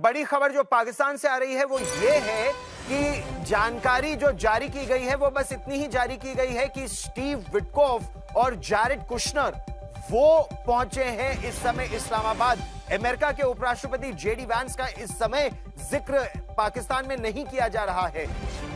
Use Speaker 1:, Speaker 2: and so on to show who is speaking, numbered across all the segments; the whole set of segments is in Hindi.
Speaker 1: बड़ी खबर जो पाकिस्तान से आ रही है वो ये है कि जानकारी जो जारी की गई है वो बस इतनी ही जारी की गई है कि स्टीव विटकॉफ और जैरेड कुशनर वो पहुंचे हैं इस समय इस्लामाबाद। अमेरिका के उपराष्ट्रपति जेडी वैंस का इस समय जिक्र पाकिस्तान में नहीं किया जा रहा है।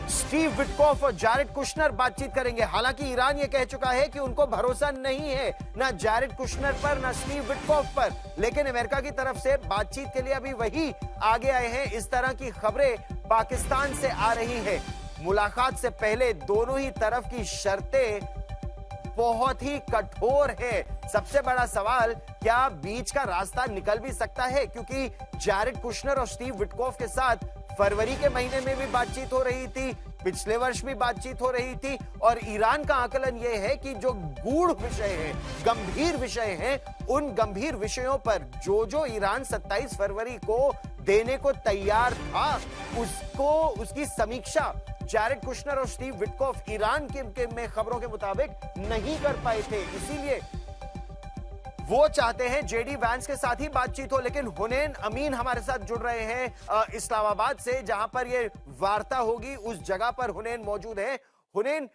Speaker 1: स्टीव विटकॉफ और जैरेड कुशनर बातचीत करेंगे। हालांकि ईरान ये कह चुका है कि उनको भरोसा नहीं है ना जैरेड कुशनर पर ना स्टीव विटकॉफ पर, लेकिन अमेरिका की तरफ से बातचीत के लिए अभी वही आगे आए हैं। इस तरह की खबरें पाकिस्तान से आ रही है। मुलाकात से पहले दोनों ही तरफ की शर्तें बहुत ही कठोर है। सबसे बड़ा सवाल, क्या बीच का रास्ता निकल भी सकता है? क्योंकि जैरेड कुशनर और स्टीव विटकॉफ के साथ फरवरी के महीने में भी बातचीत हो रही थी, पिछले वर्ष भी बातचीत हो रही थी, और ईरान का आकलन यह है कि जो गूढ़ विषय है, गंभीर विषय हैं, उन गंभीर विषयों पर जो ईरान 27 फरवरी को देने को तैयार था, उसकी समीक्षा जैरेड कुशनर और स्टीव विटकॉफ ईरान के में खबरों के मुताबिक नहीं कर पाए थे। इसीलिए वो चाहते हैं जेडी वैंस के साथ ही बातचीत हो। लेकिन हुनैन अमीन हमारे साथ जुड़ रहे हैं इस्लामाबाद से, जहां पर ये वार्ता होगी उस जगह पर हुनैन मौजूद है। हुनैन,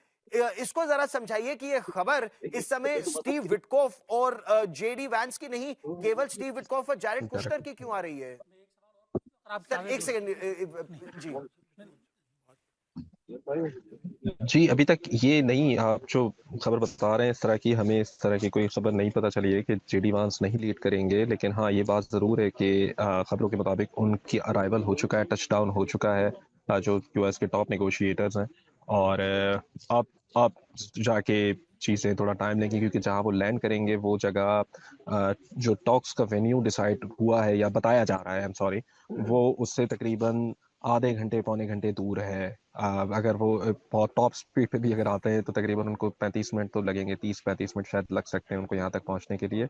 Speaker 1: इसको जरा समझाइए कि ये खबर इस समय स्टीव विटकॉफ और जेडी वैंस की नहीं, केवल स्टीव विटकॉफ और जैरेड कुशनर की क्यों आ रही है? सर एक सेकंड जी
Speaker 2: जी, अभी तक ये नहीं, आप जो खबर बता रहे हैं इस तरह की, हमें इस तरह की कोई खबर नहीं पता चली है कि जेडी वांस नहीं लीड करेंगे। लेकिन हाँ, ये बात ज़रूर है कि खबरों के मुताबिक उनकी अराइवल हो चुका है, टच डाउन हो चुका है, जो यूएस के टॉप नेगोशिएटर्स हैं। और आप जाके चीज़ें थोड़ा टाइम लेंगी, क्योंकि जहाँ वो लैंड करेंगे वो जगह, जो टॉक्स का वेन्यू डिसाइड हुआ है या बताया जा रहा है, आई एम सॉरी, वो उससे तकरीबन आधे घंटे पौने घंटे दूर है। अगर वो बहुत टॉप स्पीड पे भी अगर आते हैं तो तकरीबन उनको 35 मिनट तो लगेंगे, 30-35 मिनट शायद लग सकते हैं उनको यहाँ तक पहुँचने के लिए।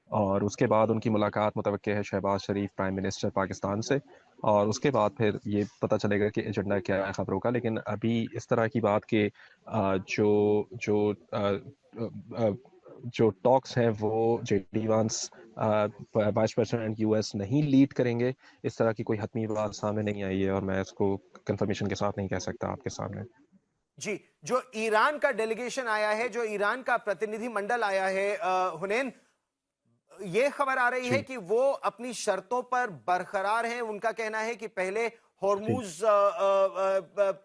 Speaker 2: और उसके बाद उनकी मुलाकात मुतवक्के है शहबाज शरीफ प्राइम मिनिस्टर पाकिस्तान से, और उसके बाद फिर ये पता चलेगा कि एजेंडा क्या है खबरों का। लेकिन अभी इस तरह की बात कि जो जो जो टॉक्स हैं वो जेडी वांस वाइस प्रेसिडेंट यूएस नहीं लीड करेंगे, इस तरह की कोई हतमी बात सामने नहीं आई है, और मैं इसको कंफर्मेशन के साथ नहीं कह सकता आपके सामने।
Speaker 1: जी, जो ईरान का डेलीगेशन आया है, जो ईरान का प्रतिनिधि मंडल आया है हुनैन, ये खबर आ रही है कि वो अपनी शर्तों पर बरकरार हैं। उनका कहना है कि पहले हॉर्मुज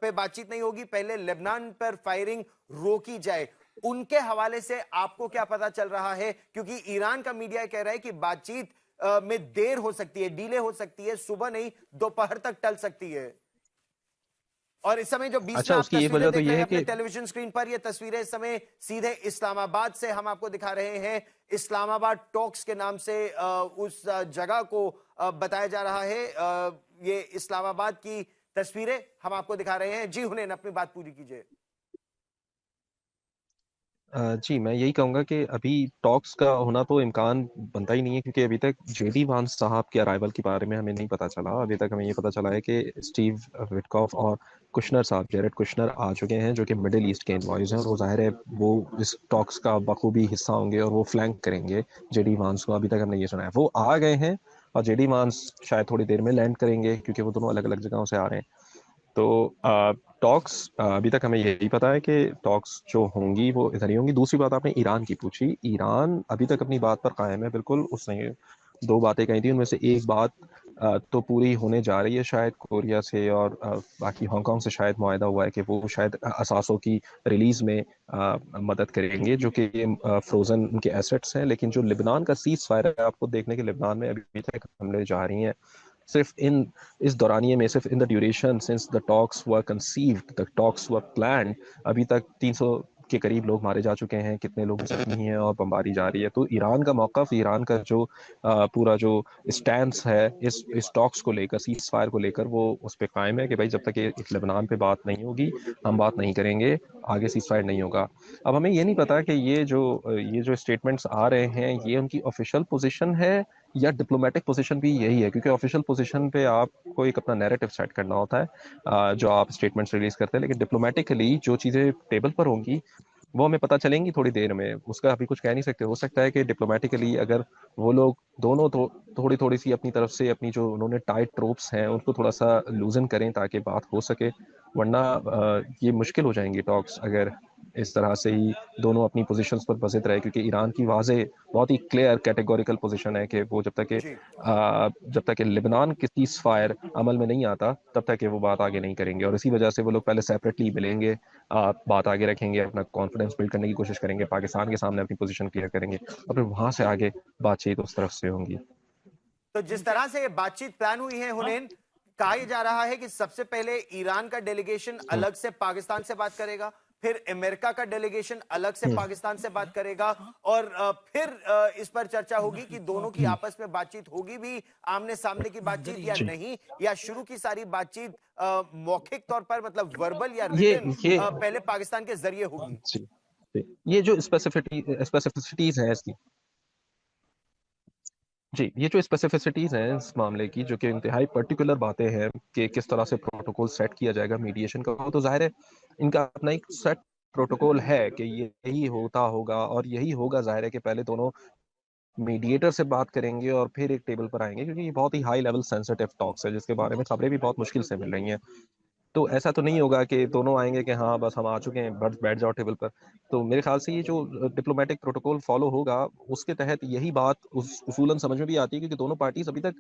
Speaker 1: पे बातचीत नहीं होगी, पहले लेबनान पर फायरिंग रोकी जाए। उनके हवाले से आपको क्या पता चल रहा है? क्योंकि ईरान का मीडिया कह रहा है कि बातचीत में देर हो सकती है, डिले हो सकती है, सुबह नहीं दोपहर तक टल सकती है। और इस समय जो बीच में आप तस्वीरें देख रहे हैं अपने टेलीविजन स्क्रीन पर, ये तस्वीरें इस समय सीधे इस्लामाबाद से हम आपको दिखा रहे हैं। इस्लामाबाद टॉक्स के नाम से उस जगह को बताया जा रहा है। ये इस्लामाबाद की तस्वीरें हम आपको दिखा रहे हैं। जी हुनैन, अपनी बात पूरी कीजिए।
Speaker 2: जी, मैं यही कहूँगा कि अभी टॉक्स का होना तो इम्कान बनता ही नहीं है, क्योंकि अभी तक जेडी वांस साहब के अराइवल के बारे में हमें नहीं पता चला। अभी तक हमें ये पता चला है कि स्टीव विटकॉफ और कुशनर साहब, जैरेड कुशनर आ चुके हैं, जो कि मिडिल ईस्ट के इन्वॉइस हैं, और वो जाहिर है वो इस टॉक्स का बखूबी हिस्सा होंगे और वो फ्लैंक करेंगे जेडी वांस को। अभी तक हमने ये सुना है वो आ गए हैं, और जेडी वांस शायद थोड़ी देर में लैंड करेंगे, क्योंकि वो दोनों अलग अलग जगहों से आ रहे हैं। तो टॉक्स, अभी तक हमें यही पता है कि टॉक्स जो होंगी वो इधर ही होंगी। दूसरी बात आपने ईरान की पूछी, ईरान अभी तक अपनी बात पर कायम है बिल्कुल। उसने दो बातें कही थी, उनमें से एक बात तो पूरी होने जा रही है शायद कोरिया से, और बाकी हांगकांग से शायद मुआहदा हुआ है कि वो शायद असासों की रिलीज में मदद करेंगे, जो कि फ्रोजन उनके एसेट्स हैं। लेकिन जो लिबनान का सीज फायर है, आपको देखने के लिबनान में अभी तक हमले जारी हैं। सिर्फ इस दौरानिए में, सिर्फ in the duration since the talks were conceived, the talks were planned, अभी तक 300 के करीब लोग मारे जा चुके हैं, कितने लोग जख्मी हैं, और बमबारी जारी है। तो ईरान का मौक़िफ़, ईरान का जो पूरा जो स्टैंस है इस टॉक्स को लेकर, सीज फायर को लेकर, वो उस पर कायम है कि भाई जब तक ये लेबनान पे बात नहीं होगी हम बात नहीं करेंगे, आगे सीज फायर नहीं होगा। अब हमें ये नहीं पता कि ये जो स्टेटमेंट्स आ रहे हैं ये उनकी ऑफिशियल पोजीशन है या डिप्लोमेटिक पोजीशन भी यही है, क्योंकि ऑफिशियल पोजीशन पे आपको एक अपना नैरेटिव सेट करना होता है जो आप स्टेटमेंट्स रिलीज करते हैं। लेकिन डिप्लोमेटिकली जो चीज़ें टेबल पर होंगी वो हमें पता चलेंगी थोड़ी देर में, उसका अभी कुछ कह नहीं सकते। हो सकता है कि डिप्लोमेटिकली अगर वो लोग दोनों थोड़ी थोड़ी सी अपनी तरफ से अपनी जो उन्होंने टाइट ट्रोप्स हैं उनको थोड़ा सा लूजन करें ताकि बात हो सके, वरना ये मुश्किल हो जाएंगी टॉक्स अगर इस तरह से ही दोनों अपनी पोजीशंस पर बसित रहे, क्योंकि ईरान की वाजे बहुत ही क्लियर कैटेगोरिकल पोजीशन है कि वो
Speaker 1: जी।
Speaker 2: जब तक कि लेबनान की सीज फायर अमल में नहीं आता तब तक कि वो बात आगे नहीं करेंगे, और इसी वजह से वो लोग पहले सेपरेटली मिलेंगे, बात आगे रखेंगे, अपना कॉन्फिडेंस बिल्ड करने की कोशिश करेंगे, पाकिस्तान के सामने अपनी पोजीशन क्लियर करेंगे, और फिर वहां से आगे बातचीत उस तरफ से होंगी।
Speaker 1: तो जिस तरह से ये बातचीत प्लान हुई है हुनैन, कहा यह जा रहा है कि सबसे पहले ईरान का डेलीगेशन
Speaker 2: हम्म,
Speaker 1: अलग से पाकिस्तान से बात करेगा, फिर अमेरिका का डेलीगेशन अलग से
Speaker 2: हम्म,
Speaker 1: पाकिस्तान से बात करेगा, और फिर इस पर चर्चा होगी कि दोनों की
Speaker 2: हम्म,
Speaker 1: आपस में बातचीत होगी भी, आमने सामने की बातचीत या
Speaker 2: जी।
Speaker 1: नहीं, या शुरू की सारी बातचीत मौखिक तौर पर, मतलब वर्बल या
Speaker 2: ये
Speaker 1: रिटन,
Speaker 2: ये
Speaker 1: पहले पाकिस्तान के जरिए होगी।
Speaker 2: जी, जी। ये जो स्पेसिफिसिटीज हैं इसकी, जी, ये जो स्पेसिफिसिटीज हैं इस मामले की, जो कि इंतहाई पर्टिकुलर बातें हैं कि किस तरह से प्रोटोकॉल सेट किया जाएगा मीडिएशन का, वो तो जाहिर है इनका अपना एक सेट प्रोटोकॉल है कि ये यही होता होगा और यही होगा। जाहिर है कि पहले दोनों मीडिएटर से बात करेंगे और फिर एक टेबल पर आएंगे, क्योंकि ये बहुत ही हाई लेवल सेंसिटिव टॉक्स है जिसके बारे में खबरें भी बहुत मुश्किल से मिल रही हैं। तो ऐसा तो नहीं होगा कि दोनों आएंगे कि हाँ बस हम आ चुके हैं, बस बैठ जाओ टेबल पर। तो मेरे ख्याल से ये जो डिप्लोमेटिक प्रोटोकॉल फॉलो होगा उसके तहत यही बात उस उसूलन समझ में भी आती है, क्योंकि दोनों पार्टीज अभी तक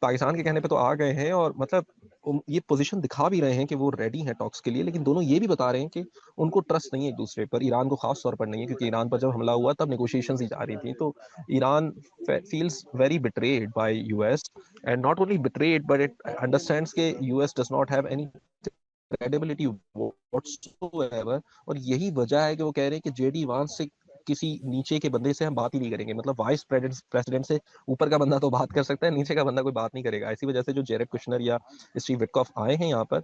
Speaker 2: पाकिस्तान के कहने पे तो आ गए हैं, और मतलब ये पोजीशन दिखा भी रहे हैं कि वो रेडी हैं टॉक्स के लिए, लेकिन दोनों ये भी बता रहे हैं कि उनको ट्रस्ट नहीं है एक दूसरे पर, ईरान को खास तौर पर नहीं है, क्योंकि ईरान पर जब हमला हुआ तब नेगोशिएशंस ही जा रही थी। तो Iran feels very betrayed by US, and not only betrayed but it understands के US does not have any credibility whatsoever. और यही वजह है कि वो कह रहे हैं कि जेडी वांस से किसी नीचे के बंदे से हम बात ही नहीं करेंगे, मतलब वाइस प्रेसिडेंट से ऊपर का बंदा तो बात कर सकता है, नीचे का बंदा कोई बात नहीं करेगा। इसी वजह से जो जेरेड कुशनर या स्टीव विटकॉफ आए हैं यहाँ पर,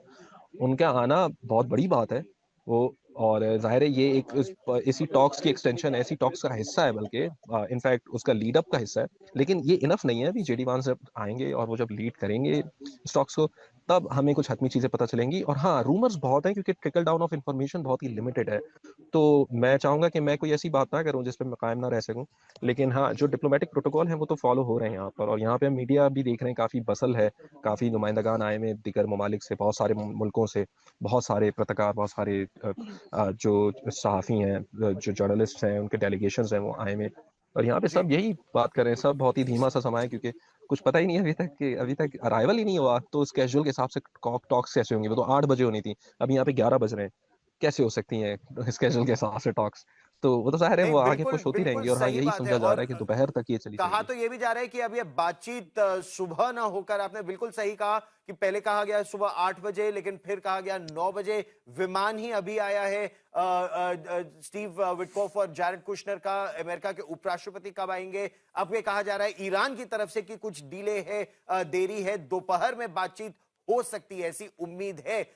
Speaker 2: उनका आना बहुत बड़ी बात है। वो और जाहिर है ये एक इसी टॉक्स की एक्सटेंशन है, इसी टॉक्स का हिस्सा है, बल्कि इनफैक्ट उसका लीड अप का हिस्सा है। लेकिन ये इनफ नहीं है, अभी जेडी वांस जब आएंगे और वो जब लीड करेंगे स्टॉक्स को, तब हमें कुछ हतमी चीजें पता चलेंगी। और हाँ, रूमर्स बहुत हैं क्योंकि ट्रिकल डाउन ऑफ इंफॉर्मेशन बहुत ही लिमिटेड है। तो मैं चाहूंगा कि मैं कोई ऐसी बात ना करूं जिस पर मैं कायम ना रह सकूं, लेकिन हाँ जो डिप्लोमेटिक प्रोटोकॉल है वो तो फॉलो हो रहे हैं यहाँ पर। और यहाँ पे हम मीडिया भी देख रहे हैं, काफी बसल है, काफी नुमाइंदगान आए में दिगर ममालिक से, बहुत सारे मुल्कों से, बहुत सारे पत्रकार, बहुत सारे जो सहाफ़ी हैं, जो जर्नलिस्ट हैं, उनके डेलीगेशंस हैं, वो आए में। और यहाँ पे
Speaker 1: जी।
Speaker 2: सब यही बात कर रहे हैं, सब बहुत ही धीमा सा समय है, क्योंकि कुछ पता ही नहीं है अभी तक कि अभी तक अराइवल ही नहीं हुआ। तो स्केड्यूल के हिसाब से टॉक्स कैसे होंगी? वो तो 8 बजे होनी थी, अभी यहाँ पे 11 बज रहे हैं, कैसे हो सकती हैं स्केड्यूल के हिसाब से टॉक्स? तो वो तो जाहिर है
Speaker 1: नहीं,
Speaker 2: वो आगे
Speaker 1: बिल्कुल
Speaker 2: पुश होती
Speaker 1: बिल्कुल
Speaker 2: रहेंगी, और हाँ
Speaker 1: सही
Speaker 2: यही
Speaker 1: बात है।
Speaker 2: समझा जा रहा
Speaker 1: और
Speaker 2: है कि दोपहर तक ये चली
Speaker 1: कहा
Speaker 2: जाएगी।
Speaker 1: तो ये भी जा रहा है कि अब ये बातचीत सुबह ना होकर, आपने बिल्कुल सही कहा कि पहले कहा गया सुबह 8 बजे, लेकिन फिर कहा गया 9 बजे। विमान ही अभी आया है स्टीव विटकॉफ और जैरेड कुशनर का। अमेरिका के उपराष्ट्रपति कब आएंगे? अब ये कहा जा रहा है ईरान की तरफ से कि कुछ डिले है, देरी है, दोपहर में बातचीत हो सकती है, ऐसी उम्मीद है।